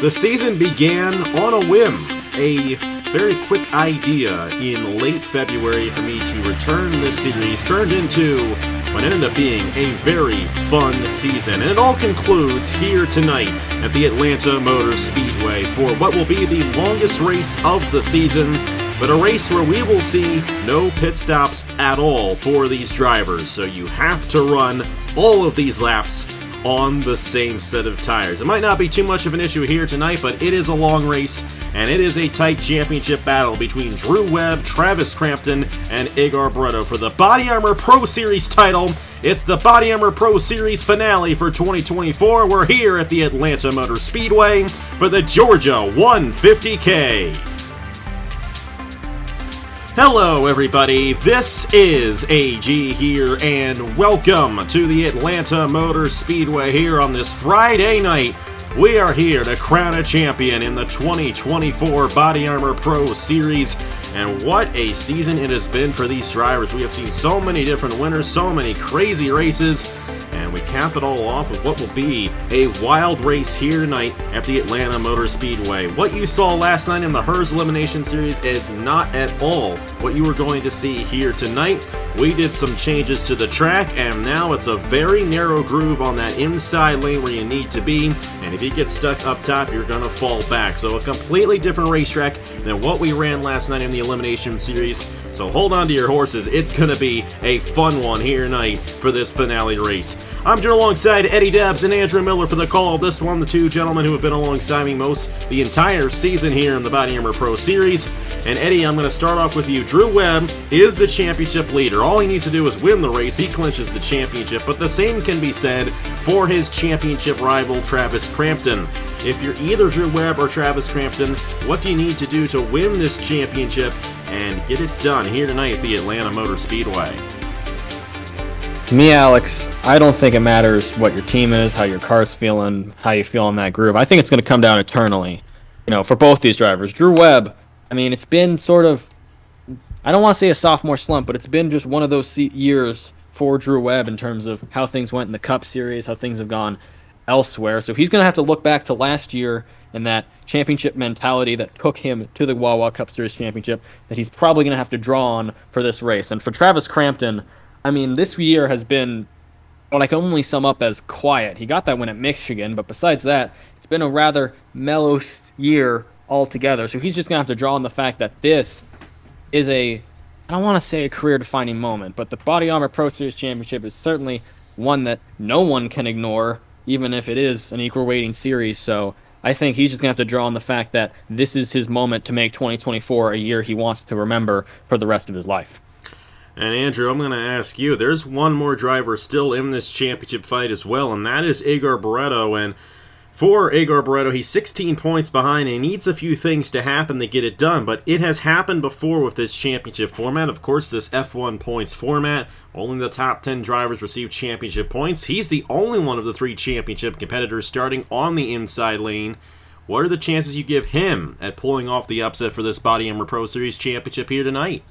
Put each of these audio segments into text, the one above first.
The season began on a whim, a very quick idea in late February for me to return this series turned into what ended up being a very fun season. And it all concludes here tonight at the Atlanta Motor Speedway for what will be the longest race of the season, but a race where we will see no pit stops at all for these drivers. So you have to run all of these laps on the same set of tires. It might not be too much of an issue here tonight, but it is a long race, and it is a tight championship battle between Drew Webb, Travis Crampton, and Igor Barreto for the BodyArmor Pro Series title. It's the BodyArmor Pro Series finale for 2024. We're here at the Atlanta Motor Speedway for the Georgia 150K. Hello everybody, this is AG here, and welcome to the Atlanta Motor Speedway here on this Friday night. We are here to crown a champion in the 2024 BodyArmor Pro Series, and what a season it has been for these drivers. We have seen so many different winners, so many crazy races, and we cap it all off with what will be a wild race here tonight at the Atlanta Motor Speedway. What you saw last night in the Hers Elimination Series is not at all what you were going to see here tonight. We did some changes to the track, and now it's a very narrow groove on that inside lane where you need to be, and if you get stuck up top, you're going to fall back. So a completely different racetrack than what we ran last night in the Elimination Series. So hold on to your horses. It's going to be a fun one here tonight for this finale race. I'm joined alongside Eddie Debs and Andrew Miller for the call of this one, the two gentlemen who have been alongside me the entire season here in the BodyArmor Pro Series. And Eddie, I'm going to start off with you. Drew Webb is the championship leader. All he needs to do is win the race. He clinches the championship. But the same can be said for his championship rival, Travis Crampton. If you're either Drew Webb or Travis Crampton, what do you need to do to win this championship and get it done here tonight at the Atlanta Motor Speedway? To me, Alex, I don't think it matters what your team is, how your car's feeling, how you feel in that groove. I think it's going to come down eternally, for both these drivers. Drew Webb, it's been sort of, I don't want to say a sophomore slump, but it's been just one of those years for Drew Webb in terms of how things went in the Cup Series, how things have gone elsewhere. So he's going to have to look back to last year and that championship mentality that took him to the Wawa Cup Series championship that he's probably going to have to draw on for this race. And for Travis Crampton, this year has been what I can only sum up as quiet. He got that win at Michigan, but besides that, it's been a rather mellow year altogether. So he's just going to have to draw on the fact that this is I don't want to say a career-defining moment, but the BodyArmor Pro Series Championship is certainly one that no one can ignore, even if it is an equal weighting series. So I think he's just going to have to draw on the fact that this is his moment to make 2024 a year he wants to remember for the rest of his life. And Andrew, I'm going to ask you, there's one more driver still in this championship fight as well, and that is Igor Barreto. And for Igor Barreto, he's 16 points behind and he needs a few things to happen to get it done, but it has happened before with this championship format. Of course, this F1 points format, only the top 10 drivers receive championship points. He's the only one of the three championship competitors starting on the inside lane. What are the chances you give him at pulling off the upset for this BodyArmor Pro Series championship here tonight?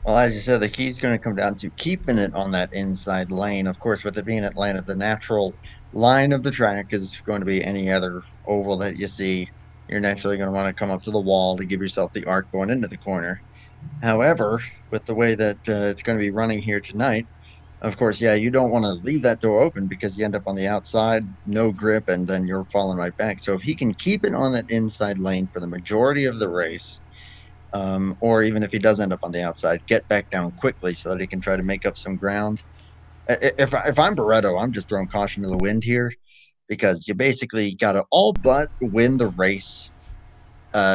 Well, as you said, the key is going to come down to keeping it on that inside lane. Of course, with it being Atlanta, the natural line of the track is going to be any other oval that you see. You're naturally going to want to come up to the wall to give yourself the arc going into the corner. However, with the way that it's going to be running here tonight, of course, you don't want to leave that door open because you end up on the outside, no grip, and then you're falling right back. So if he can keep it on that inside lane for the majority of the race, or even if he does end up on the outside, get back down quickly so that he can try to make up some ground. If I'm Barreto, I'm just throwing caution to the wind here because you basically got to all but win the race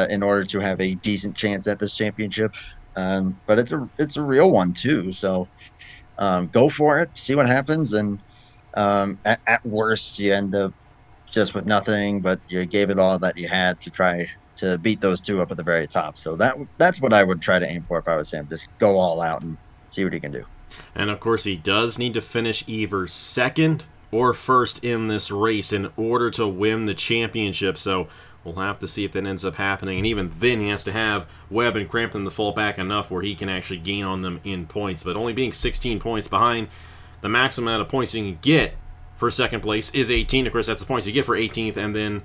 in order to have a decent chance at this championship. But it's a real one too. So go for it, see what happens, and at worst you end up just with nothing, but you gave it all that you had to try to beat those two up at the very top. So that's what I would try to aim for if I was him. Just go all out and see what he can do. And of course, he does need to finish either second or first in this race in order to win the championship. So we'll have to see if that ends up happening. And even then, he has to have Webb and Crampton to fall back enough where he can actually gain on them in points. But only being 16 points behind the maximum amount of points you can get for second place is 18. Of course, that's the points you get for 18th, and then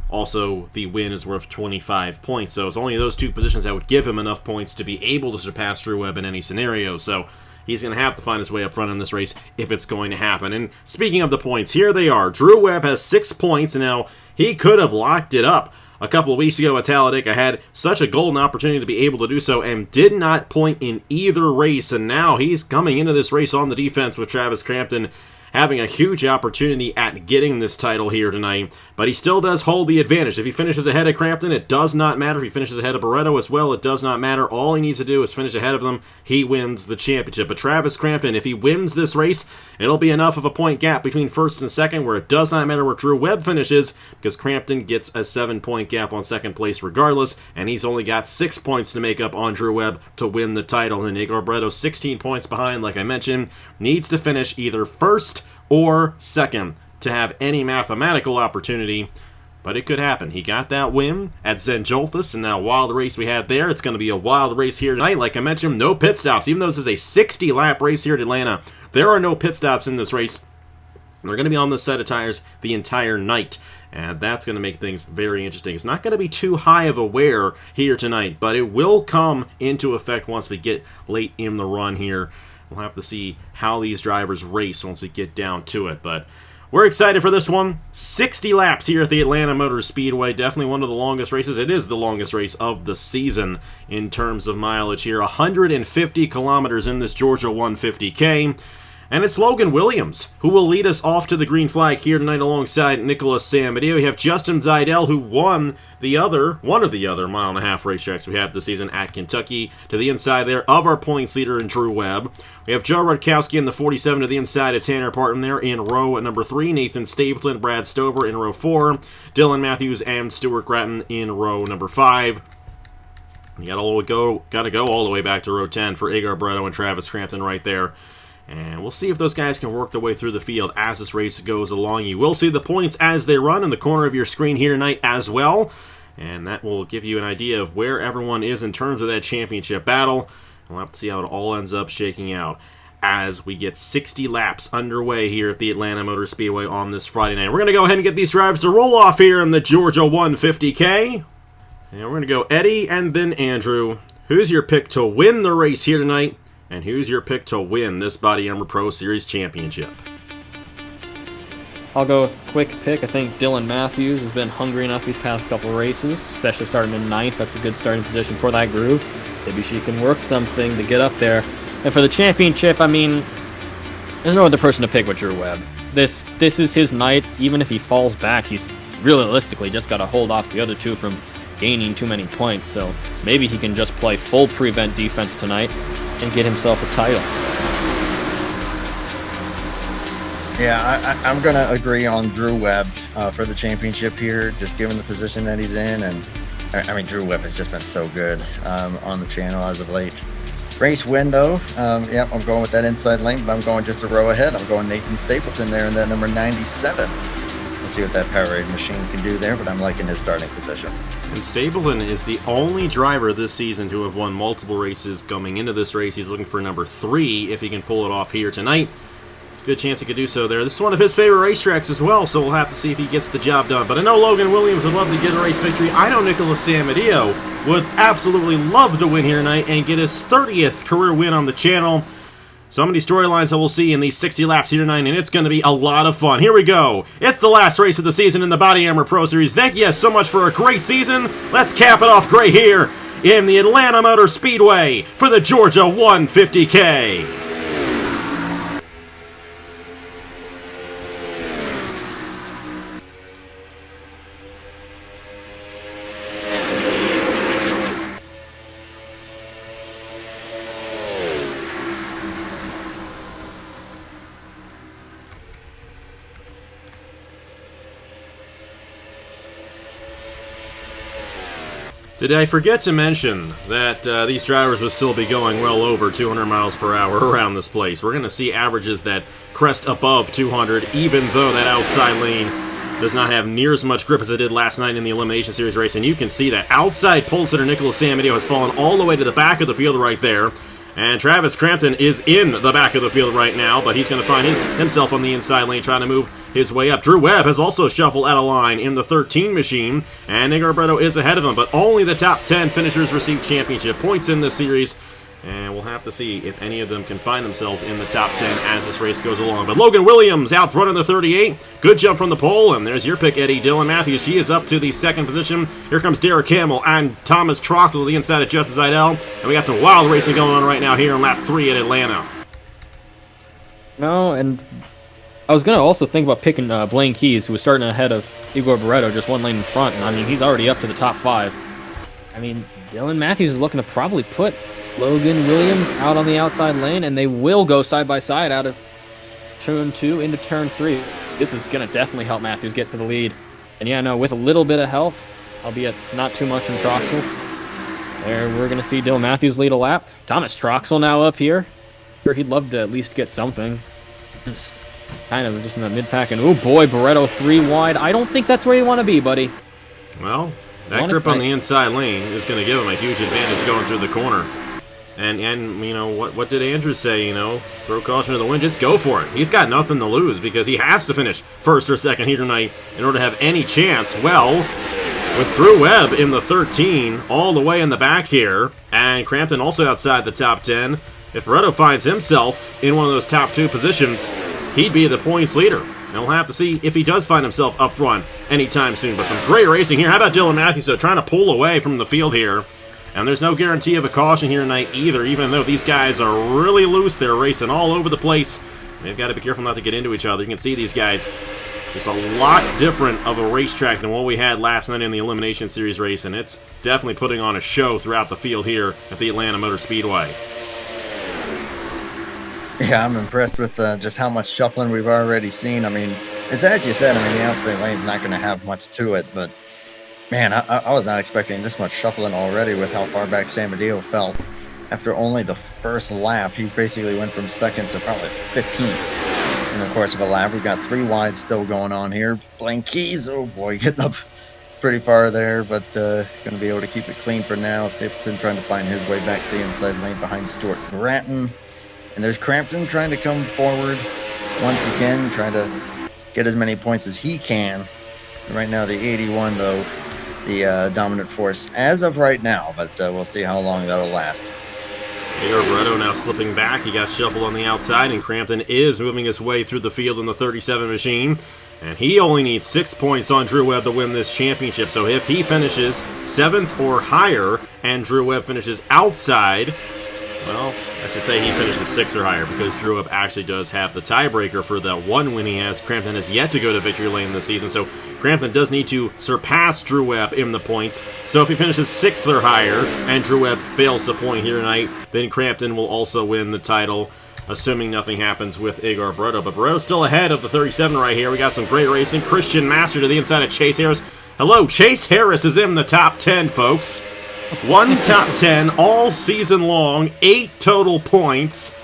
also the win is worth 25 points. So it's only those two positions that would give him enough points to be able to surpass Drew Webb in any scenario. So he's going to have to find his way up front in this race if it's going to happen. And speaking of the points, here they are. Drew Webb has 6 points. Now, he could have locked it up a couple of weeks ago at Talladega. Had such a golden opportunity to be able to do so and did not point in either race. And now he's coming into this race on the defense with Travis Crampton having a huge opportunity at getting this title here tonight, but he still does hold the advantage. If he finishes ahead of Crampton, it does not matter. If he finishes ahead of Barreto as well, it does not matter. All he needs to do is finish ahead of them. He wins the championship. But Travis Crampton, if he wins this race, it'll be enough of a point gap between first and second where it does not matter where Drew Webb finishes, because Crampton gets a 7-point gap on second place regardless, and he's only got 6 points to make up on Drew Webb to win the title. And Igor Barreto, 16 points behind, like I mentioned, needs to finish either first or second to have any mathematical opportunity, but it could happen. He got that win at Zenjolthus, and that wild race we had there. It's going to be a wild race here tonight. Like I mentioned, no pit stops. Even though this is a 60-lap race here at Atlanta, there are no pit stops in this race. They're going to be on this set of tires the entire night, and that's going to make things very interesting. It's not going to be too high of a wear here tonight, but it will come into effect once we get late in the run here. We'll have to see how these drivers race once we get down to it, but we're excited for this one. 60 laps here at the Atlanta Motor Speedway. Definitely one of the longest races. It is the longest race of the season in terms of mileage here. 150 kilometers in this Georgia 150K. And it's Logan Williams who will lead us off to the green flag here tonight alongside Nicholas Samedeo. We have Justin Zeidel, who won one of the other mile-and-a-half racetracks we have this season at Kentucky, to the inside there of our points leader in Drew Webb. We have Joe Rutkowski in the 47 to the inside of Tanner Parton there in row number 3. Nathan Stapleton, Brad Stover in row 4. Dylan Matthews and Stuart Gratton in row number 5. You got to go all the way back to row 10 for Igor Barreto and Travis Crampton right there. And we'll see if those guys can work their way through the field as this race goes along. You will see the points as they run in the corner of your screen here tonight as well. And that will give you an idea of where everyone is in terms of that championship battle. We'll have to see how it all ends up shaking out as we get 60 laps underway here at the Atlanta Motor Speedway on this Friday night. We're going to go ahead and get these drivers to roll off here in the Georgia 150K. And we're going to go Eddie and then Andrew. Who's your pick to win the race here tonight? And who's your pick to win this BodyArmor Pro Series championship? I'll go with quick pick. I think Dylan Matthews has been hungry enough these past couple races, especially starting in 9th. That's a good starting position for that group. Maybe she can work something to get up there. And for the championship, I mean, there's no other person to pick but Drew Webb. This is his night. Even if he falls back, he's realistically just got to hold off the other two from gaining too many points. So maybe he can just play full prevent defense tonight and get himself a title. Yeah, I'm going to agree on Drew Webb for the championship here, just given the position that he's in. And I mean, Drew Webb has just been so good on the channel as of late. Race win, though. Yeah, I'm going with that inside lane, but I'm going just a row ahead. I'm going Nathan Stapleton there in that number 97. We'll see what that Powerade machine can do there, but I'm liking his starting position. And Stapleton is the only driver this season to have won multiple races coming into this race. He's looking for number 3 if he can pull it off here tonight. It's a good chance he could do so there. This is one of his favorite racetracks as well, so we'll have to see if he gets the job done. But I know Logan Williams would love to get a race victory. I know Nicholas Samedeo would absolutely love to win here tonight and get his 30th career win on the channel. So many storylines that we'll see in these 60 laps here tonight, and it's going to be a lot of fun. Here we go. It's the last race of the season in the BodyArmor Pro Series. Thank you so much for a great season. Let's cap it off great here in the Atlanta Motor Speedway for the Georgia 150K. Did I forget to mention that these drivers will still be going well over 200 miles per hour around this place? We're going to see averages that crest above 200, even though that outside lane does not have near as much grip as it did last night in the Elimination Series race. And you can see that outside pole sitter Nicholas Samedeo has fallen all the way to the back of the field right there. And Travis Crampton is in the back of the field right now, but he's going to find himself on the inside lane trying to move his way up. Drew Webb has also shuffled out of line in the 13 machine, and Igor Barreto is ahead of him, but only the top 10 finishers receive championship points in this series. And we'll have to see if any of them can find themselves in the top 10 as this race goes along. But Logan Williams out front in the 38. Good jump from the pole, and there's your pick, Eddie. Dylan Matthews, she is up to the second position. Here comes Derek Hamill and Thomas Troxel to the inside of Justin Seidel. And we got some wild racing going on right now here in lap 3 at Atlanta. No, and I was going to also think about picking Blaine Keys, who was starting ahead of Igor Barreto, just one lane in front. And I mean, he's already up to the top 5. I mean, Dylan Matthews is looking to probably put Logan Williams out on the outside lane, and they will go side by side out of turn 2 into turn 3. This is going to definitely help Matthews get to the lead. And yeah, no, with a little bit of help, albeit not too much in Troxel, there we're going to see Dylan Matthews lead a lap. Thomas Troxel now up here. Sure, he'd love to at least get something. Just kind of just in that mid-pack, and oh boy, Barreto 3 wide. I don't think that's where you want to be, buddy. Well, that grip on the inside lane is going to give him a huge advantage going through the corner. And you know, what did Andrew say, you know? Throw caution to the wind, just go for it. He's got nothing to lose because he has to finish first or second here tonight in order to have any chance. Well, with Drew Webb in the 13, all the way in the back here, and Crampton also outside the top 10, if Barreto finds himself in one of those top 2 positions, he'd be the points leader. And we'll have to see if he does find himself up front anytime soon. But some great racing here. How about Dylan Matthews, though, trying to pull away from the field here? And there's no guarantee of a caution here tonight either, even though these guys are really loose. They're racing all over the place. They've got to be careful not to get into each other. You can see these guys, it's a lot different of a racetrack than what we had last night in the Elimination Series race, and it's definitely putting on a show throughout the field here at the Atlanta Motor Speedway. Yeah, I'm impressed with just how much shuffling we've already seen. I mean, it's as you said, I mean, the outside lane's not going to have much to it, but man, I was not expecting this much shuffling already with how far back San Mateo fell. After only the first lap, he basically went from second to probably 15th in the course of a lap. We've got 3 wide still going on here. Blaine Keys, oh boy, getting up pretty far there, but going to be able to keep it clean for now. Stapleton trying to find his way back to the inside lane behind Stuart Gratton. And there's Crampton trying to come forward once again, trying to get as many points as he can. And right now, the 81, though, the dominant force as of right now, but we'll see how long that'll last. Igor Barreto now slipping back. He got shuffled on the outside, and Crampton is moving his way through the field in the 37 machine. And he only needs 6 points on Drew Webb to win this championship. So if he finishes 7th or higher, and Drew Webb finishes outside, well, I should say he finishes 6th or higher, because Drew Webb actually does have the tiebreaker for that one win he has. Crampton has yet to go to victory lane this season, so Crampton does need to surpass Drew Webb in the points. So if he finishes 6th or higher, and Drew Webb fails to point here tonight, then Crampton will also win the title, assuming nothing happens with Igor Barreto. But Barreto's still ahead of the 37 right here. We got some great racing. Christian Master to the inside of Chase Harris. Hello, Chase Harris is in the top 10, folks. 1 top 10 all season long, 8 total points.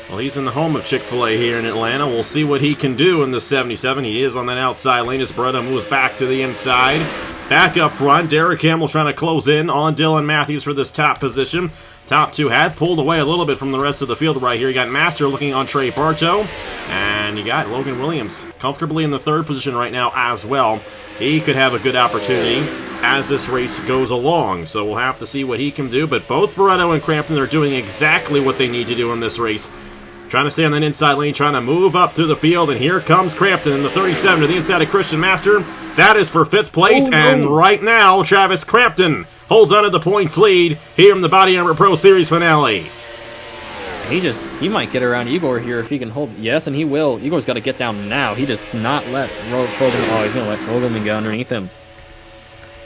Well, he's in the home of Chick-fil-A here in Atlanta. We'll see what he can do in the 77. He is on that outside lane as Barreto moves back to the inside. Back up front, Derek Hamill trying to close in on Dylan Matthews for this top position. Top 2 have pulled away a little bit from the rest of the field right here. You got Master looking on Trey Bartow, and you got Logan Williams comfortably in the 3rd position right now as well. He could have a good opportunity as this race goes along, so we'll have to see what he can do. But both Barreto and Crampton are doing exactly what they need to do in this race. Trying to stay on that inside lane, trying to move up through the field, and here comes Crampton in the 37 to the inside of Christian Master. That is for 5th place, and right now, Travis Crampton holds on to the points lead here in the BodyArmor Pro Series finale. He might get around Igor here if he can hold. Yes, and he will. Igor's got to get down now. He does not let Fogelman. Oh, he's going to let Fogelman go underneath him.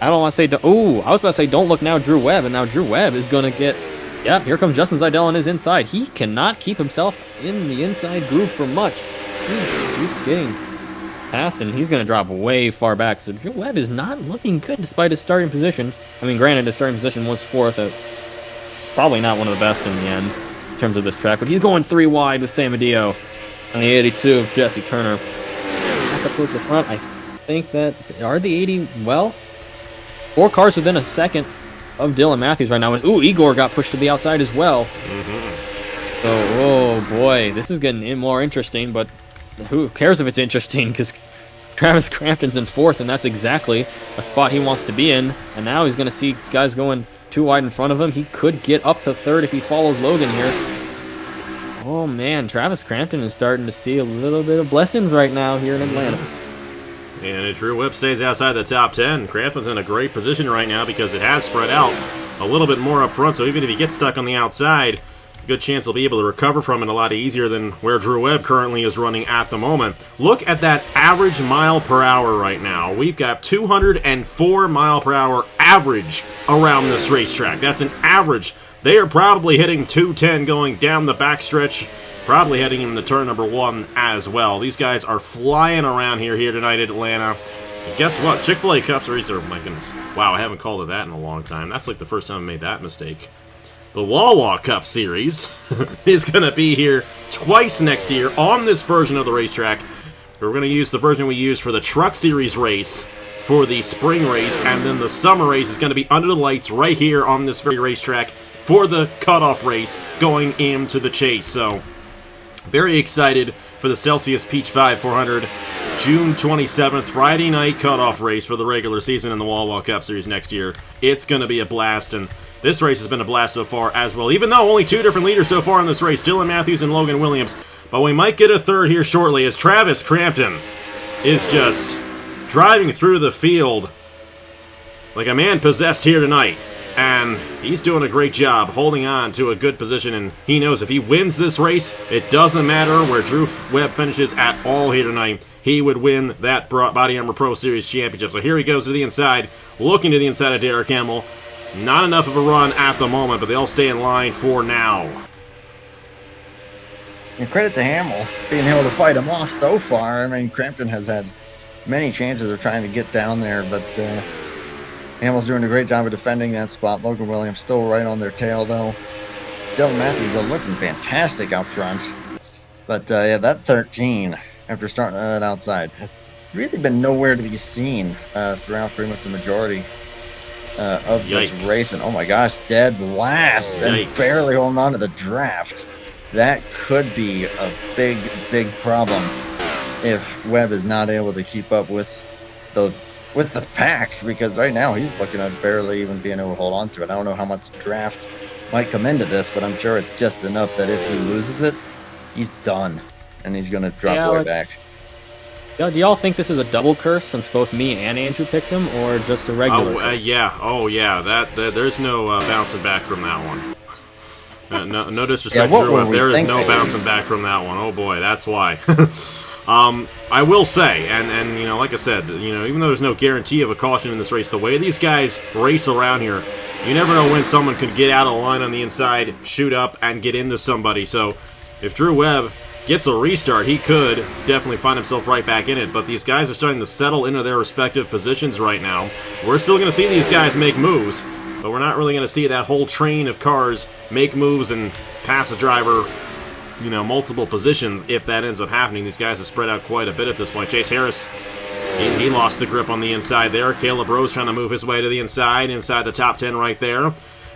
I don't want to say. Oh, I was about to say don't look now, Drew Webb, and now Drew Webb is going to get. Yep, here comes Justin Seidel on his inside. He cannot keep himself in the inside groove for much. He keeps getting past, and he's going to drop way far back. So Drew Webb is not looking good despite his starting position. I mean, granted, his starting position was 4th. Probably not one of the best in the end in terms of this track, but he's going 3 wide with San Mateo on the 82 of Jesse Turner. Back up towards the front. I think that are the 80. Well, 4 cars within a second of Dylan Matthews right now. And ooh, Igor got pushed to the outside as well. So, oh boy, this is getting more interesting, but who cares if it's interesting, because Travis Crampton's in 4th, and that's exactly a spot he wants to be in. And now he's going to see guys going too wide in front of him. He could get up to 3rd if he follows Logan here. Oh man, Travis Crampton is starting to see a little bit of blessings right now here in Atlanta. And if Drew Webb stays outside the top 10, Crampton's in a great position right now because it has spread out a little bit more up front. So even if he gets stuck on the outside, good chance he'll be able to recover from it a lot easier than where Drew Webb currently is running at the moment. Look at that average mile per hour right now. We've got 204 mile per hour average around this racetrack. That's an average. They are probably hitting 210 going down the backstretch, probably heading into turn number 1 as well. These guys are flying around here tonight at Atlanta. And guess what? Chick-fil-A Cup Series are, my goodness. Wow, I haven't called it that in a long time. That's like the first time I made that mistake. The Wawa Cup Series is going to be here twice next year on this version of the racetrack. We're going to use the version we used for the Truck Series race for the spring race, and then the summer race is going to be under the lights right here on this very racetrack for the cutoff race going into the chase. So, very excited for the Celsius Peach 5 400 June 27th, Friday night cutoff race for the regular season in the Wawa Cup Series next year. It's going to be a blast, and this race has been a blast so far as well, even though only 2 different leaders so far in this race, Dylan Matthews and Logan Williams. But we might get a third here shortly as Travis Crampton is just driving through the field like a man possessed here tonight. And he's doing a great job holding on to a good position, and he knows if he wins this race, it doesn't matter where Drew Webb finishes at all here tonight. He would win that BodyArmor Pro Series championship. So here he goes to the inside, looking to the inside of Derek Hamill. Not enough of a run at the moment, but they'll stay in line for now. And credit to Hamill being able to fight him off so far. I mean, Crampton has had many chances of trying to get down there, but Hamill's doing a great job of defending that spot. Logan Williams still right on their tail, though. Dylan Matthews are looking fantastic out front. But, yeah, that 13, after starting that outside, has really been nowhere to be seen throughout pretty much the majority of this race. And, oh, my gosh, dead last and barely holding on to the draft. That could be a big, big problem if Webb is not able to keep up with the pack, because right now he's looking at barely even being able to hold on to it. I don't know how much draft might come into this, but I'm sure it's just enough that if he loses it, he's done, and he's going to drop way back. Yeah, do y'all think this is a double curse since both me and Andrew picked him, or just a regular curse? Yeah. Oh, yeah. There's no bouncing back from that one. No disrespect to Drew Webb. There is no bouncing back from that one. Oh, boy, that's why. I will say, and you know, like I said, you know, even though there's no guarantee of a caution in this race, the way these guys race around here, you never know when someone could get out of line on the inside, shoot up, and get into somebody. So if Drew Webb gets a restart, he could definitely find himself right back in it. But these guys are starting to settle into their respective positions right now. We're still going to see these guys make moves, but we're not really going to see that whole train of cars make moves and pass a driver, you know, multiple positions if that ends up happening. These guys have spread out quite a bit at this point. Chase Harris, he lost the grip on the inside there. Caleb Rose trying to move his way to the inside the top 10 right there.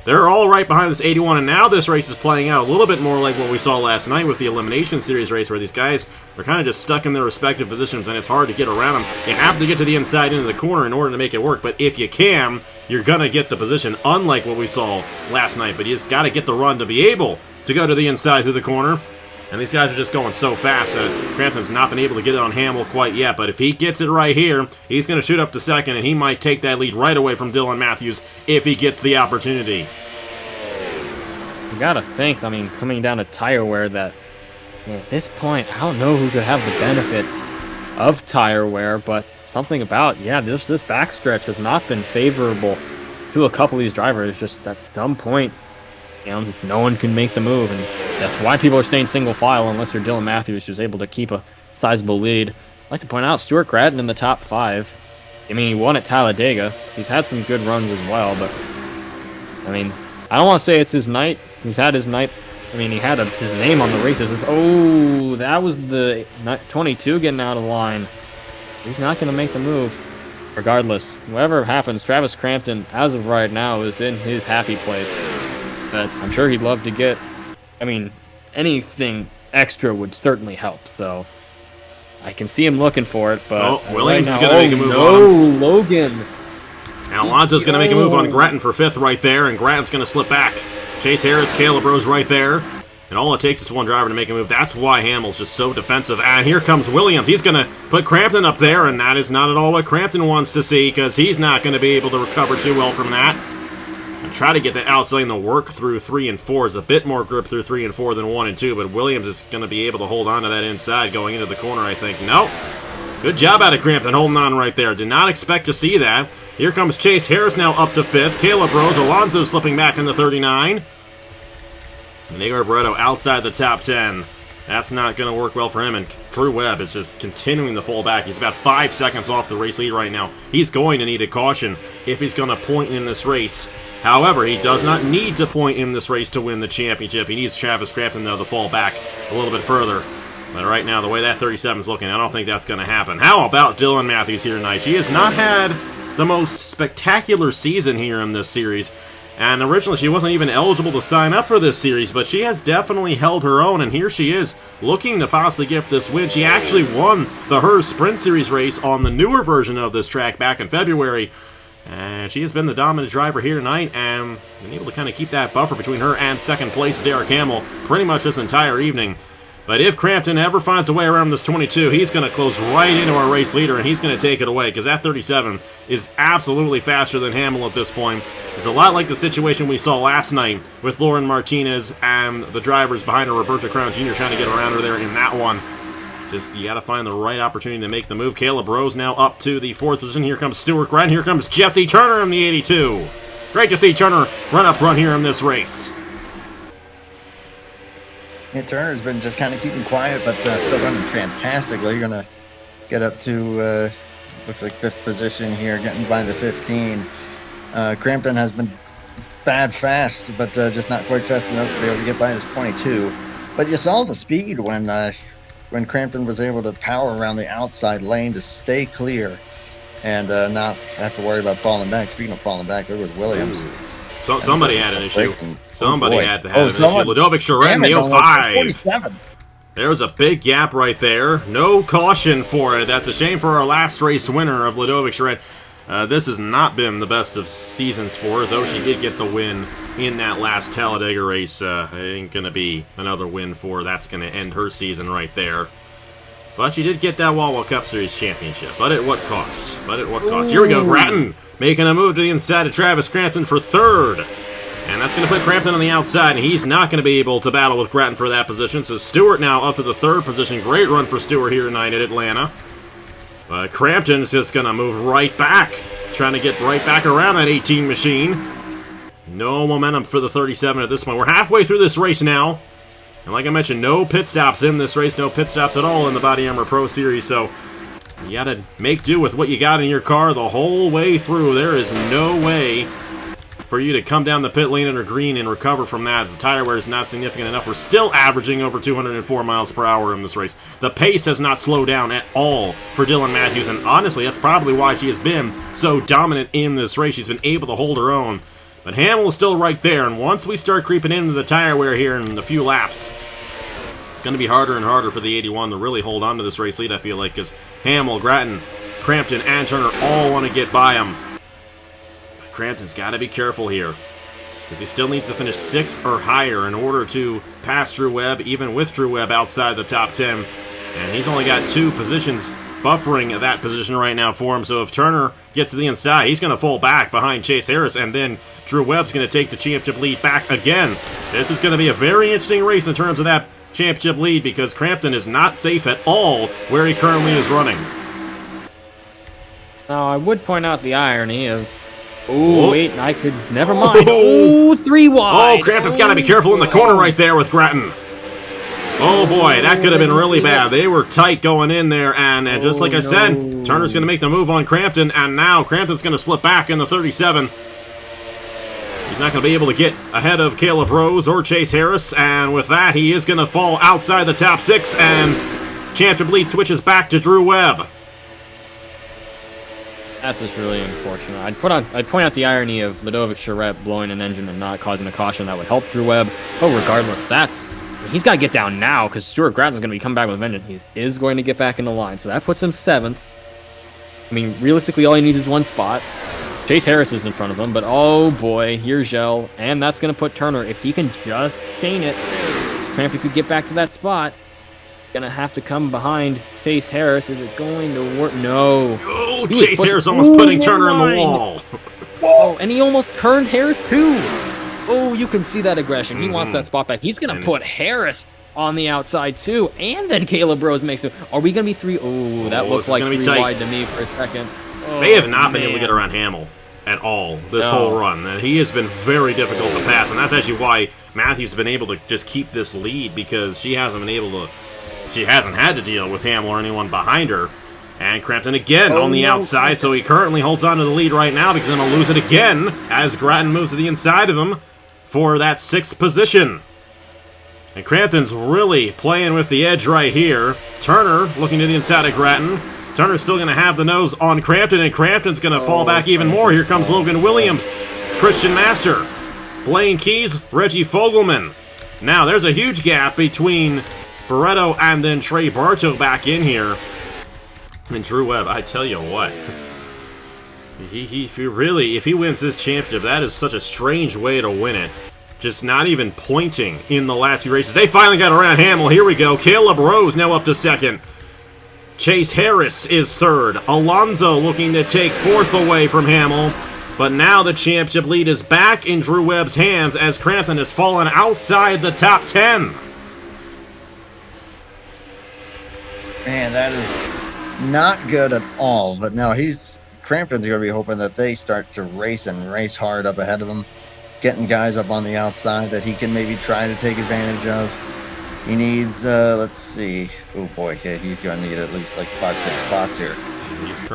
They're all right behind this 81, and now this race is playing out a little bit more like what we saw last night with the Elimination Series race, where these guys are kind of just stuck in their respective positions, and it's hard to get around them. You have to get to the inside into the corner in order to make it work, but if you can, you're going to get the position, unlike what we saw last night. But you just got to get the run to be able to go to the inside through the corner. And these guys are just going so fast that Crampton's not been able to get it on Hamill quite yet. But if he gets it right here, he's going to shoot up to second, and he might take that lead right away from Dylan Matthews if he gets the opportunity. You gotta think, I mean, coming down to tire wear, that at this point, I don't know who could have the benefits of tire wear, but something about, yeah, this backstretch has not been favorable to a couple of these drivers. Just at some point, you know, no one can make the move, and that's why people are staying single file unless you're Dylan Matthews, who's able to keep a sizable lead. I'd like to point out Stuart Gratton in the top 5. I mean, he won at Talladega. He's had some good runs as well, but I mean, I don't want to say it's his night. He's had his night. I mean, he had his name on the races. Oh, that was the 22 getting out of line. He's not going to make the move. Regardless, whatever happens, Travis Crampton, as of right now, is in his happy place that I'm sure he'd love to get. I mean, anything extra would certainly help. So I can see him looking for it, but Oh, Williams right is now, going to make a move no, on him. Logan. Now Alonso's going to make a move on Grattan for 5th right there, and Grattan's going to slip back. Chase Harris, Caleb Rose right there. And all it takes is one driver to make a move. That's why Hamill's just so defensive. And here comes Williams. He's going to put Crampton up there, and that is not at all what Crampton wants to see, because he's not going to be able to recover too well from that. And try to get the outside lane to work through 3 and 4. Is a bit more grip through 3 and 4 than 1 and 2, but Williams is going to be able to hold on to that inside going into the corner, I think. Nope. Good job out of Crampton holding on right there. Did not expect to see that. Here comes Chase Harris now up to 5th. Caleb Rose, Alonso slipping back into 39. And Igor Barreto outside the top 10. That's not going to work well for him. And Drew Webb is just continuing to fall back. He's about 5 seconds off the race lead right now. He's going to need a caution if he's going to point in this race. However, he does not need to point in this race to win the championship. He needs Travis Crampton, though, to fall back a little bit further. But right now, the way that 37 is looking, I don't think that's going to happen. How about Dylan Matthews here tonight? She has not had the most spectacular season here in this series. And originally, she wasn't even eligible to sign up for this series, but she has definitely held her own, and here she is, looking to possibly get this win. She actually won the Hers Sprint Series race on the newer version of this track back in February, and she has been the dominant driver here tonight, and been able to kind of keep that buffer between her and second place Derek Hamill pretty much this entire evening. But if Crampton ever finds a way around this 22, he's going to close right into our race leader, and he's going to take it away, because that 37 is absolutely faster than Hamill at this point. It's a lot like the situation we saw last night with Lauren Martinez and the drivers behind her, Roberto Crown Jr., trying to get around her there in that one. Just, you got to find the right opportunity to make the move. Caleb Rose now up to the 4th position. Here comes Stuart Grattan. Here comes Jesse Turner in the 82. Great to see Turner run up front here in this race. Yeah, Turner's been just kind of keeping quiet, but still running fantastically. You're going to get up to, looks like 5th position here, getting by the 15. Crampton has been bad fast, but just not quite fast enough to be able to get by his 22. But you saw the speed when Crampton was able to power around the outside lane to stay clear and not have to worry about falling back. Speaking of falling back, there was Williams. So somebody had an issue. Somebody had to have an issue. Someone, Ludovic Charette in the 05. 47. There's a big gap right there. No caution for it. That's a shame for our last race winner of Ludovic Charette. This has not been the best of seasons for her, though she did get the win in that last Talladega race. It ain't going to be another win for her. That's going to end her season right there. But she did get that Wawa Cup Series championship. But at what cost? Here we go, Grattan making a move to the inside of Travis Crampton for 3rd. And that's going to put Crampton on the outside, and he's not going to be able to battle with Grattan for that position. So Stewart now up to the 3rd position. Great run for Stewart here tonight at Atlanta. But Crampton's just going to move right back, trying to get right back around that 18 machine. No momentum for the 37 at this point. We're halfway through this race now. And like I mentioned, no pit stops in this race, no pit stops at all in the BodyArmor Pro Series. So you got to make do with what you got in your car the whole way through. There is no way for you to come down the pit lane under green and recover from that, as the tire wear is not significant enough. We're still averaging over 204 miles per hour in this race. The pace has not slowed down at all for Dylan Matthews, and honestly, that's probably why she has been so dominant in this race. She's been able to hold her own. But Hamill is still right there, and once we start creeping into the tire wear here in a few laps, it's going to be harder and harder for the 81 to really hold on to this race lead, I feel like, because Hamill, Grattan, Crampton, and Turner all want to get by him. But Crampton's got to be careful here, because he still needs to finish 6th or higher in order to pass Drew Webb, even with Drew Webb outside the top 10. And he's only got 2 positions buffering that position right now for him. So if Turner gets to the inside, he's going to fall back behind Chase Harris, and then Drew Webb's going to take the championship lead back again. This is going to be a very interesting race in terms of that championship lead, because Crampton is not safe at all where he currently is running. Now, I would point out the irony of... Oh, wait, I could... Never mind. Oh, 3 wide. Oh, Crampton's got to be careful in the corner right there with Grattan. Oh, boy, that could have been really bad. They were tight going in there, and just like I said, Turner's going to make the move on Crampton, and now Crampton's going to slip back in the 37. He's not going to be able to get ahead of Caleb Rose or Chase Harris, and with that, he is going to fall outside the top 6, and championship lead switches back to Drew Webb. That's just really unfortunate. I'd point out the irony of Ludovic Charette blowing an engine and not causing a caution that would help Drew Webb. But regardless, that's He's got to get down now because Stuart Gratton's going to be coming back with a vengeance. He is going to get back in the line, so that puts him 7th. I mean, realistically, all he needs is one spot. Chase Harris is in front of him, but oh boy, here's Zhel, and that's going to put Turner. If he can just chain it, Crampton could get back to that spot. Going to have to come behind Chase Harris. Is it going to work? No. Oh, Chase Harris almost putting Turner on the wall. Oh, and he almost turned Harris too. Oh, you can see that aggression. He wants that spot back. He's going to put Harris on the outside too, and then Caleb Rose makes it. Are we going to be 3? Oh, that looks like 3 wide to me for a second. Oh, they have not been able to get around Hamill at all this whole run. He has been very difficult to pass, and that's actually why Matthews has been able to just keep this lead, because she hasn't had to deal with Hamill or anyone behind her. And Crampton again on the outside, so he currently holds on to the lead right now because he's going to lose it again as Gratton moves to the inside of him for that 6th position. And Crampton's really playing with the edge right here. Turner looking to the inside of Gratton. Turner's still going to have the nose on Crampton, and Crampton's going to fall back even more. Here comes Logan Williams, Christian Master, Blaine Keys, Reggie Fogelman. Now, there's a huge gap between Barreto and then Trey Bartow back in here. And Drew Webb, I tell you what, if he wins this championship, that is such a strange way to win it. Just not even pointing in the last few races. They finally got around Hamill. Here we go. Caleb Rose now up to 2nd. Chase Harris is 3rd. Alonso looking to take 4th away from Hamill. But now the championship lead is back in Drew Webb's hands as Crampton has fallen outside the top 10. Man, that is not good at all. But now Crampton's going to be hoping that they start to race hard up ahead of him, getting guys up on the outside that he can maybe try to take advantage of. He needs, let's see. Oh boy, yeah, he's going to need at least like 5-6 spots here.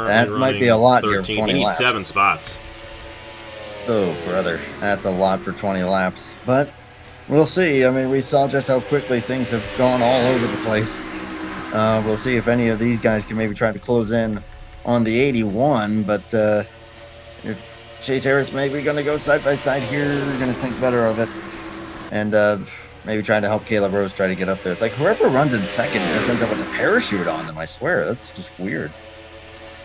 That might be a lot 13. Here. 20 he needs laps. 7 spots. Oh brother, that's a lot for 20 laps. But we'll see. I mean, we saw just how quickly things have gone all over the place. We'll see if any of these guys can maybe try to close in on the 81, but if Chase Harris maybe going to go side by side here, we're going to think better of it, and maybe trying to help Caleb Rose try to get up there. It's like whoever runs in 2nd just ends up with a parachute on them, I swear. That's just weird.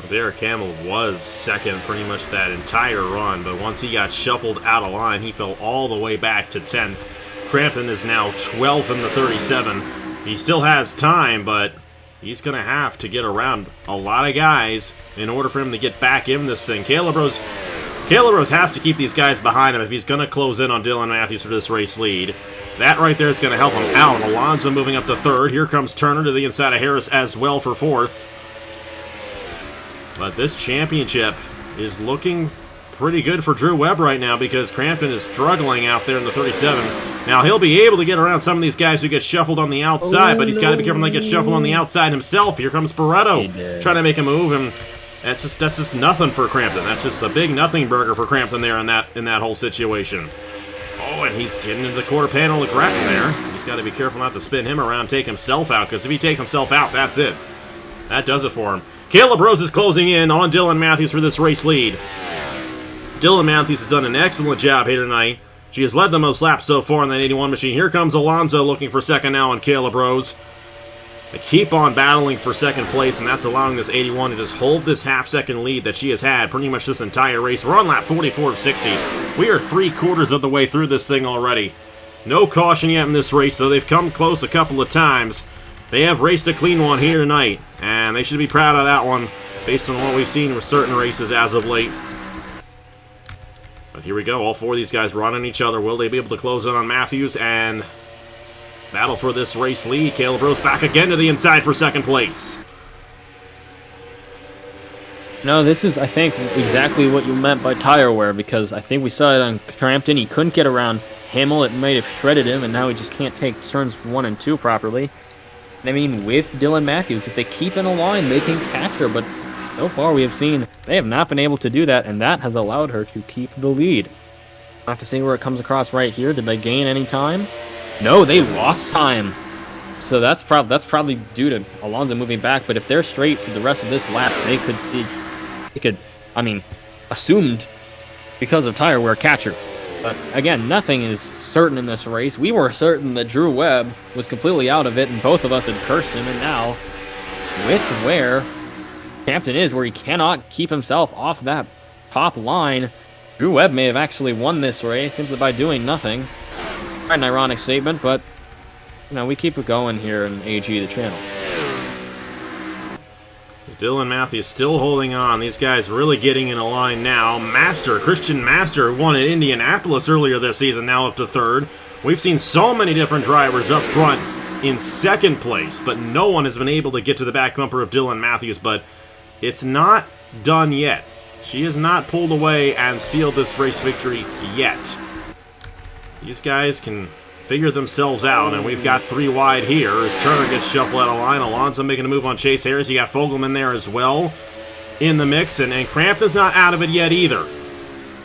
Derek Hamill was 2nd pretty much that entire run, but once he got shuffled out of line, he fell all the way back to 10th. Crampton is now 12th in the 37. He still has time, but he's going to have to get around a lot of guys in order for him to get back in this thing. Caleb Rose has to keep these guys behind him if he's going to close in on Dylan Matthews for this race lead. That right there is going to help him out. Alonso moving up to 3rd. Here comes Turner to the inside of Harris as well for 4th. But this championship is looking pretty good for Drew Webb right now because Crampton is struggling out there in the 37. Now, he'll be able to get around some of these guys who get shuffled on the outside, but he's got to be careful not to get shuffled on the outside himself. Here comes Barreto trying to make a move, and that's just nothing for Crampton. That's just a big nothing burger for Crampton there in that whole situation. Oh, and he's getting into the quarter panel of Gratton there. He's got to be careful not to spin him around and take himself out, because if he takes himself out, that's it. That does it for him. Caleb Rose is closing in on Dylan Matthews for this race lead. Dylan Matthews has done an excellent job here tonight. She has led the most laps so far on that 81 machine. Here comes Alonso looking for 2nd now on Caleb Rose. They keep on battling for 2nd place, and that's allowing this 81 to just hold this half-second lead that she has had pretty much this entire race. We're on lap 44 of 60. We are 3/4 of the way through this thing already. No caution yet in this race, though they've come close a couple of times. They have raced a clean one here tonight, and they should be proud of that one based on what we've seen with certain races as of late. But here we go, all 4 of these guys running each other. Will they be able to close in on Matthews and battle for this race lead? Caleb Rose back again to the inside for 2nd place. No, this is, I think, exactly what you meant by tire wear, because I think we saw it on Crampton. He couldn't get around Hamill. It might have shredded him, and now he just can't take turns 1 and 2 properly. I mean, with Dylan Matthews, if they keep in a line, they can catch her, but so far we have seen they have not been able to do that, and that has allowed her to keep the lead. I'll have to see where it comes across right here. Did they gain any time? No, they lost time. So that's probably due to Alonso moving back, but if they're straight for the rest of this lap, assumed because of tire wear, catch her. But again, nothing is certain in this race. We were certain that Drew Webb was completely out of it, and both of us had cursed him. And now, with where Crampton is, where he cannot keep himself off that top line, Drew Webb may have actually won this race simply by doing nothing. Quite an ironic statement, but we keep it going here in AG, the channel. Dylan Matthews still holding on. These guys really getting in a line now. Christian Master won at Indianapolis earlier this season, now up to third. We've seen so many different drivers up front in second place, but no one has been able to get to the back bumper of Dylan Matthews, but it's not done yet. She has not pulled away and sealed this race victory yet. These guys can figure themselves out, and we've got 3 wide here as Turner gets shuffled out of line. Alonso making a move on Chase Harris. You got Fogelman there as well in the mix, and Crampton's not out of it yet either.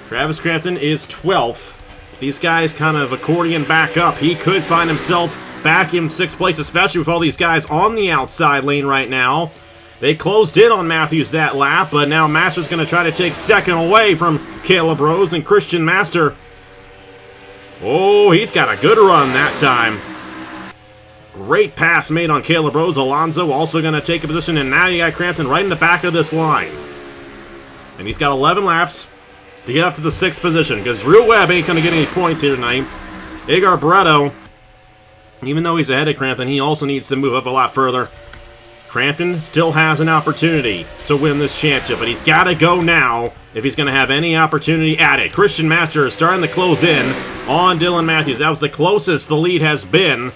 Travis Crampton is 12th. These guys kind of accordion back up. He could find himself back in 6th place, especially with all these guys on the outside lane right now. They closed in on Matthews that lap, but now Master's going to try to take second away from Caleb Rose, and Christian Master, oh, he's got a good run that time. Great pass made on Caleb Rose. Alonso also going to take a position, and now you got Crampton right in the back of this line. And he's got 11 laps to get up to the 6th position, because Drew Webb ain't going to get any points here tonight. Igor Barreto, even though he's ahead of Crampton, he also needs to move up a lot further. Crampton still has an opportunity to win this championship, but he's got to go now if he's going to have any opportunity at it. Christian Master is starting to close in on Dylan Matthews. That was the closest the lead has been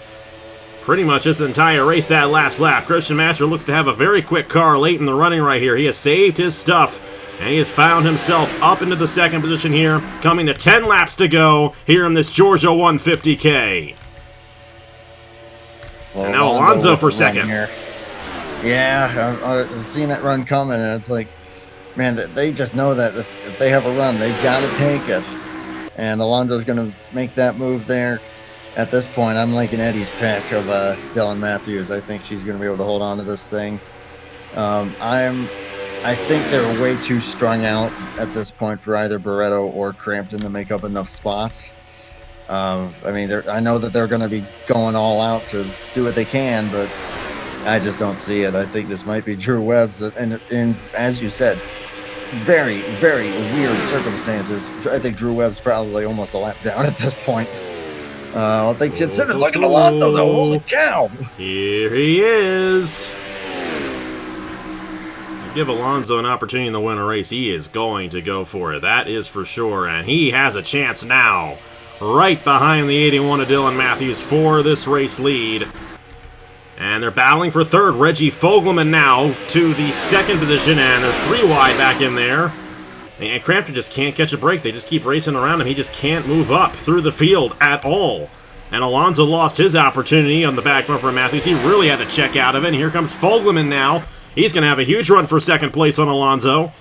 pretty much this entire race, that last lap. Christian Master looks to have a very quick car late in the running right here. He has saved his stuff, and he has found himself up into the 2nd position here, coming to 10 laps to go here in this Georgia 150K. Well, and now Alonso for 2nd. Here. Yeah, I've seen that run coming, and it's like, man, they just know that if they have a run, they've got to take it. And Alonso's going to make that move there. At this point, I'm liking Eddie's pick of Dylan Matthews. I think she's going to be able to hold on to this thing. I think they're way too strung out at this point for either Barreto or Crampton to make up enough spots. I mean, I know that they're going to be going all out to do what they can, but I just don't see it. I think this might be Drew Webb's, and as you said, very, very weird circumstances. I think Drew Webb's probably almost a lap down at this point. I think she considered looking at Alonso, though. Holy cow! Here he is. Give Alonso an opportunity to win a race. He is going to go for it. That is for sure, and he has a chance now. Right behind the 81 of Dylan Matthews for this race lead. And they're battling for 3rd. Reggie Fogelman now to the 2nd position, and they're 3 wide back in there. And Crampton just can't catch a break. They just keep racing around him. He just can't move up through the field at all. And Alonso lost his opportunity on the back bumper of Matthews. He really had to check out of it. And here comes Fogelman now. He's going to have a huge run for 2nd place on Alonso.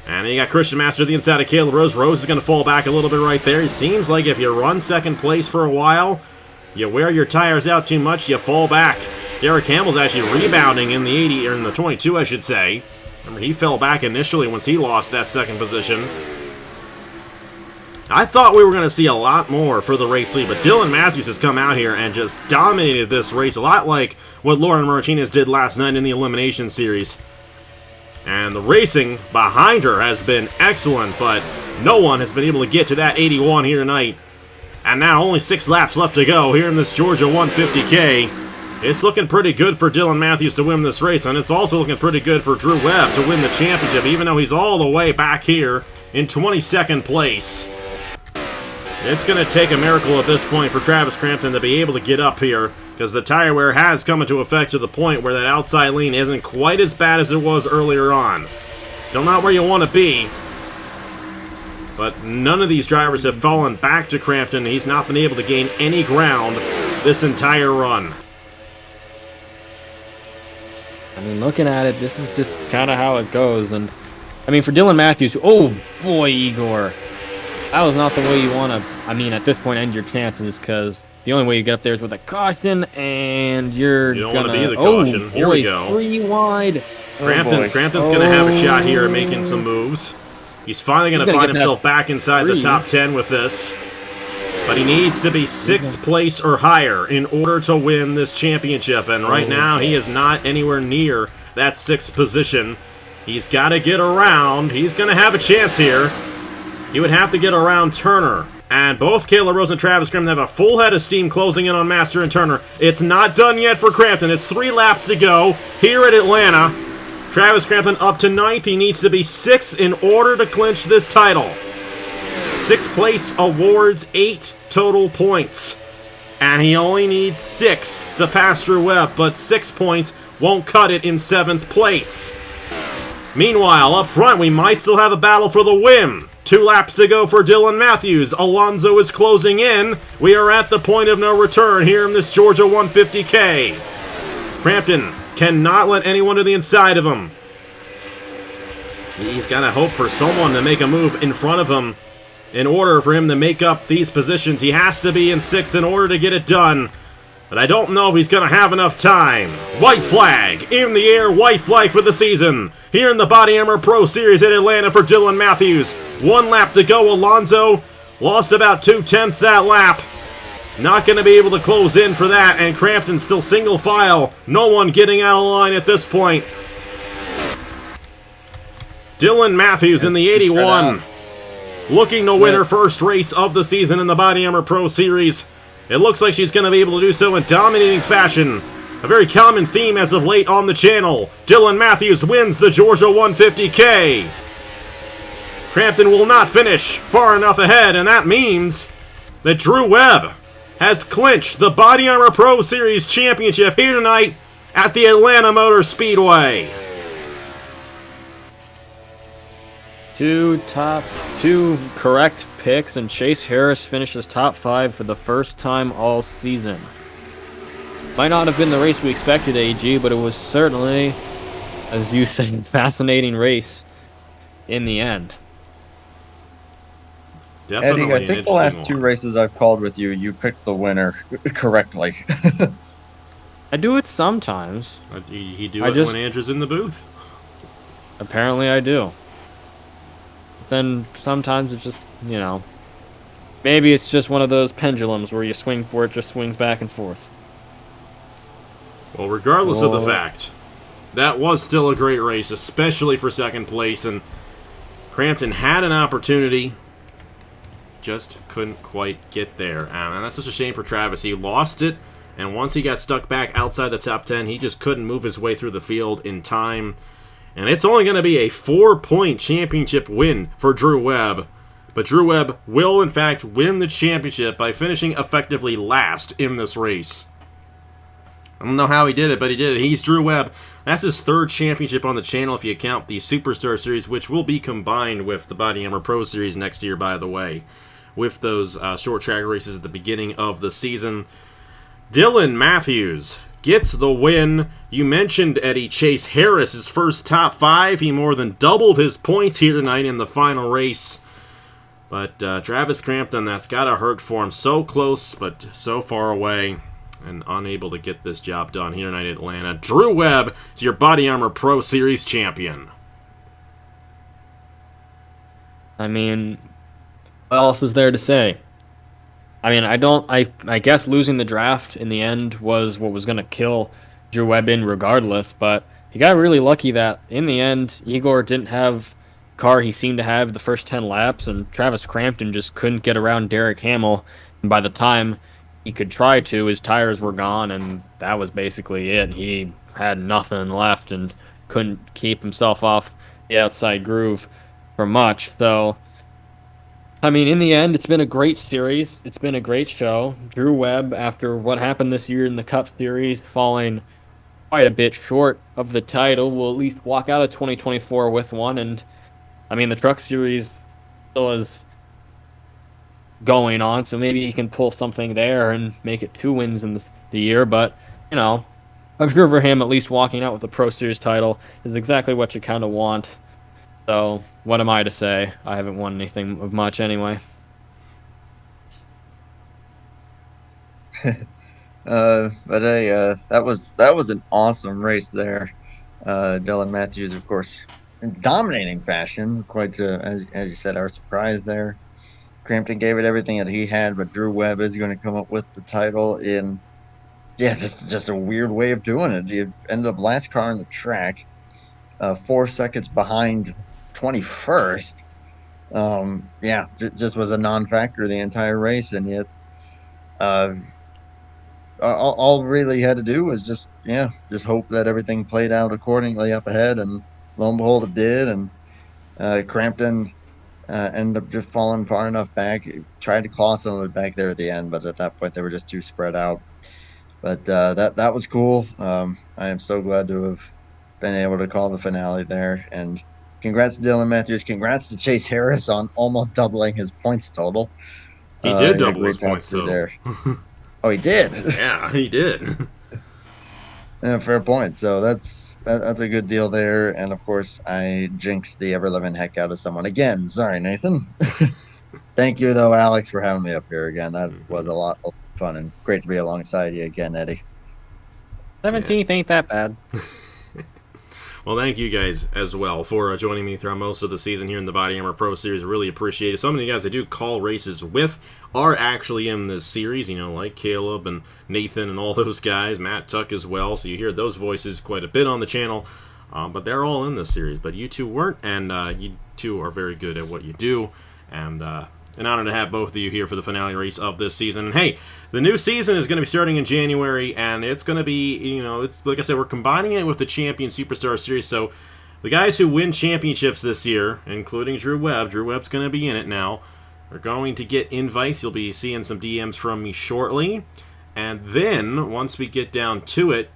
And then you got Christian Master to the inside of Caleb Rose. Rose is going to fall back a little bit right there. It seems like if you run 2nd place for a while, you wear your tires out too much, you fall back. Derek Campbell's actually rebounding in the 80, or in the 22, I should say. Remember, he fell back initially once he lost that 2nd position. I thought we were going to see a lot more for the race lead, but Dylan Matthews has come out here and just dominated this race, a lot like what Lauren Martinez did last night in the Elimination Series. And the racing behind her has been excellent, but no one has been able to get to that 81 here tonight. And now only 6 laps left to go here in this Georgia 150K. It's looking pretty good for Dylan Matthews to win this race, and it's also looking pretty good for Drew Webb to win the championship, even though he's all the way back here in 22nd place. It's going to take a miracle at this point for Travis Crampton to be able to get up here, because the tire wear has come into effect to the point where that outside lean isn't quite as bad as it was earlier on. Still not where you want to be, but none of these drivers have fallen back to Crampton. He's not been able to gain any ground this entire run. I mean, looking at it, this is just kind of how it goes. And I mean, for Dylan Matthews, oh boy, Igor, that was not the way you want to, I mean, at this point, end your chances, because the only way you get up there is with a caution, and you don't want to be the caution. Here we go. 3 wide. Crampton's going to have a shot here at making some moves. He's finally going to find himself back inside the top 10 with this. But he needs to be 6th place or higher in order to win this championship. And right now, he is not anywhere near that 6th position. He's got to get around. He's going to have a chance here. He would have to get around Turner. And both Kayla Rose and Travis Crampton have a full head of steam closing in on Master and Turner. It's not done yet for Crampton. It's 3 laps to go here at Atlanta. Travis Crampton up to 9th. He needs to be 6th in order to clinch this title. 6th place awards 8 total points. And he only needs 6 to pass Drew Webb, but 6 points won't cut it in 7th place. Meanwhile, up front, we might still have a battle for the win. 2 laps to go for Dylan Matthews. Alonso is closing in. We are at the point of no return here in this Georgia 150K. Crampton cannot let anyone to the inside of him. He's got to hope for someone to make a move in front of him. In order for him to make up these positions, he has to be in 6th in order to get it done. But I don't know if he's going to have enough time. White flag in the air, white flag for the season. Here in the BodyArmor Pro Series at Atlanta for Dylan Matthews. 1 lap to go. Alonso lost about 2/10 that lap. Not going to be able to close in for that. And Crampton still single file. No one getting out of line at this point. Dylan Matthews in the 81. Looking to win her first race of the season in the BodyArmor Pro Series. It looks like she's going to be able to do so in dominating fashion. A very common theme as of late on the channel. Dylan Matthews wins the Georgia 150K. Crampton will not finish far enough ahead, and that means that Drew Webb has clinched the BodyArmor Pro Series Championship here tonight at the Atlanta Motor Speedway. 2 correct picks, and Chase Harris finishes top 5 for the first time all season. Might not have been the race we expected, AG, but it was certainly, as you said, a fascinating race in the end. Definitely. Eddie, I think the last 2 races I've called with you, you picked the winner correctly. I do it sometimes. He do it when Andrew's in the booth. Apparently I do. Then sometimes it's just, you know, maybe it's just one of those pendulums where you swing for it, just swings back and forth. Well, regardless of the fact, that was still a great race, especially for 2nd place, and Crampton had an opportunity, just couldn't quite get there. And that's such a shame for Travis. He lost it, and once he got stuck back outside the top 10, he just couldn't move his way through the field in time. And it's only going to be a 4-point championship win for Drew Webb. But Drew Webb will, in fact, win the championship by finishing effectively last in this race. I don't know how he did it, but he did it. He's Drew Webb. That's his 3rd championship on the channel if you count the Superstar Series, which will be combined with the BodyArmor Pro Series next year, by the way, with those short track races at the beginning of the season. Dylan Matthews gets the win. You mentioned, Eddie, Chase Harris, his first top 5. He more than doubled his points here tonight in the final race. But Travis Crampton, that's got to hurt for him. So close, but so far away, and unable to get this job done here tonight in Atlanta. Drew Webb is your BodyArmor Pro Series champion. I mean, what else is there to say? I mean, I guess losing the draft in the end was what was going to kill Drew Webb in regardless, but he got really lucky that in the end, Igor didn't have the car he seemed to have the first 10 laps, and Travis Crampton just couldn't get around Derek Hamill, and by the time he could try to, his tires were gone, and that was basically it. He had nothing left and couldn't keep himself off the outside groove for much, so I mean, in the end, it's been a great series. It's been a great show. Drew Webb, after what happened this year in the Cup Series, falling quite a bit short of the title, will at least walk out of 2024 with one. And, I mean, the Truck Series still is going on, so maybe he can pull something there and make it 2 wins in the year. But, you know, I'm sure for him, at least walking out with the Pro Series title is exactly what you kind of want. So, what am I to say? I haven't won anything of much anyway. But hey, that was an awesome race there. Dylan Matthews, of course, in dominating fashion. Quite as you said, our surprise there. Crampton gave it everything that he had, but Drew Webb is going to come up with the title in, yeah, just a weird way of doing it. He ended up last car on the track, 4 seconds behind 21st. Yeah, just was a non-factor the entire race, and yet all really had to do was just hope that everything played out accordingly up ahead, and lo and behold, it did. And Crampton ended up just falling far enough back. He tried to claw some of it back there at the end, but at that point they were just too spread out. But that was cool. I am so glad to have been able to call the finale there. And congrats to Dylan Matthews. Congrats to Chase Harris on almost doubling his points total. He did double his points total. There. Oh, he did? Yeah, he did. Yeah, fair point. So that's a good deal there. And of course, I jinxed the ever-loving heck out of someone again. Sorry, Nathan. Thank you, though, Alex, for having me up here again. That was a lot of fun and great to be alongside you again, Eddie. 17th ain't that bad. Well, thank you guys as well for joining me throughout most of the season here in the BodyArmor Pro Series. Really appreciate it. Some of the guys I do call races with are actually in this series, like Caleb and Nathan and all those guys, Matt Tuck as well. So you hear those voices quite a bit on the channel, but they're all in this series. But you two weren't, and you two are very good at what you do. And an honor to have both of you here for the finale race of this season. And hey, the new season is going to be starting in January, and it's going to be, it's like I said, we're combining it with the Champion Superstar Series. So the guys who win championships this year, including Drew Webb's going to be in it now, are going to get invites. You'll be seeing some DMs from me shortly. And then, once we get down to it,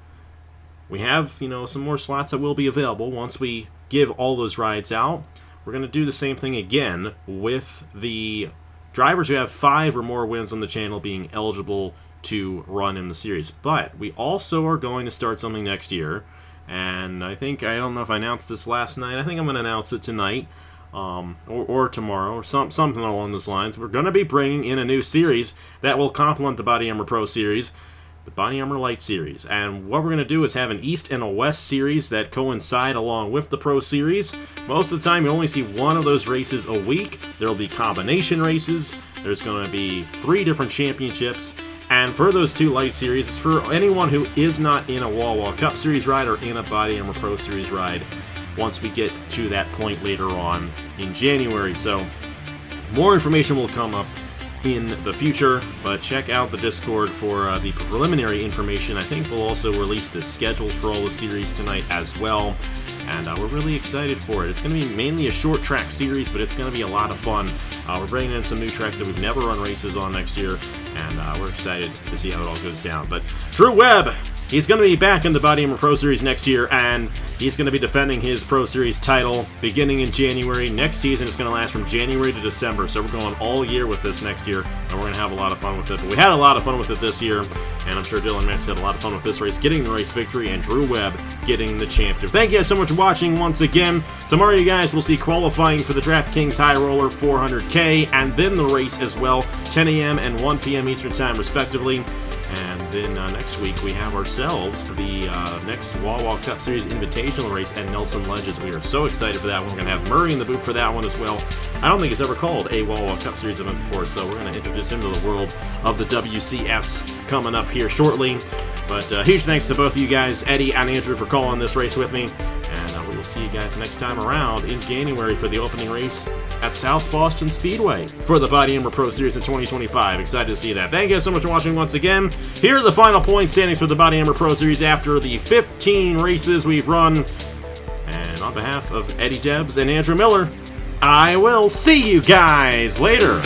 we have, some more slots that will be available once we give all those rides out. We're going to do the same thing again with the drivers who have 5 or more wins on the channel being eligible to run in the series. But we also are going to start something next year, and I don't know if I announced this last night. I think I'm going to announce it tonight or tomorrow, or something along those lines. We're going to be bringing in a new series that will complement the BodyArmor Pro Series, the BodyArmor Light Series. And what we're going to do is have an East and a West series that coincide along with the Pro Series. Most of the time, you only see one of those races a week. There will be combination races. There's going to be 3 different championships. And for those 2 Light Series, it's for anyone who is not in a Wall Cup Series ride or in a BodyArmor Pro Series ride once we get to that point later on in January. So more information will come up in the future, but check out the Discord for the preliminary information. I think we'll also release the schedules for all the series tonight as well, and we're really excited for it. It's going to be mainly a short track series, but it's going to be a lot of fun. We're bringing in some new tracks that we've never run races on next year, and we're excited to see how it all goes down. But Drew Webb, he's going to be back in the BodyArmor Pro Series next year, and he's going to be defending his Pro Series title beginning in January. Next season, it's going to last from January to December, so we're going all year with this next year, and we're going to have a lot of fun with it. But we had a lot of fun with it this year, and I'm sure Dylan Matthews had a lot of fun with this race, getting the race victory, and Drew Webb getting the championship. Thank you guys so much for watching once again. Tomorrow, you guys will see qualifying for the DraftKings High Roller 400K, and then the race as well, 10 a.m. and 1 p.m. Eastern Time, respectively. And then next week, we have ourselves the next Wall Cup Series Invitational race at Nelson Ledges. We are so excited for that one. We're going to have Murray in the booth for that one as well. I don't think he's ever called a Wall Cup Series event before, so we're going to introduce him to the world of the WCS coming up here shortly. But huge thanks to both of you guys, Eddie and Andrew, for calling this race with me. And we will see you guys next time around in January for the opening race at South Boston Speedway for the BodyArmor Pro Series in 2025. Excited to see that. Thank you guys so much for watching once again. Here are the final point standings for the BodyArmor Pro Series after the 15 races we've run. And on behalf of Eddie Debs and Andrew Miller, I will see you guys later.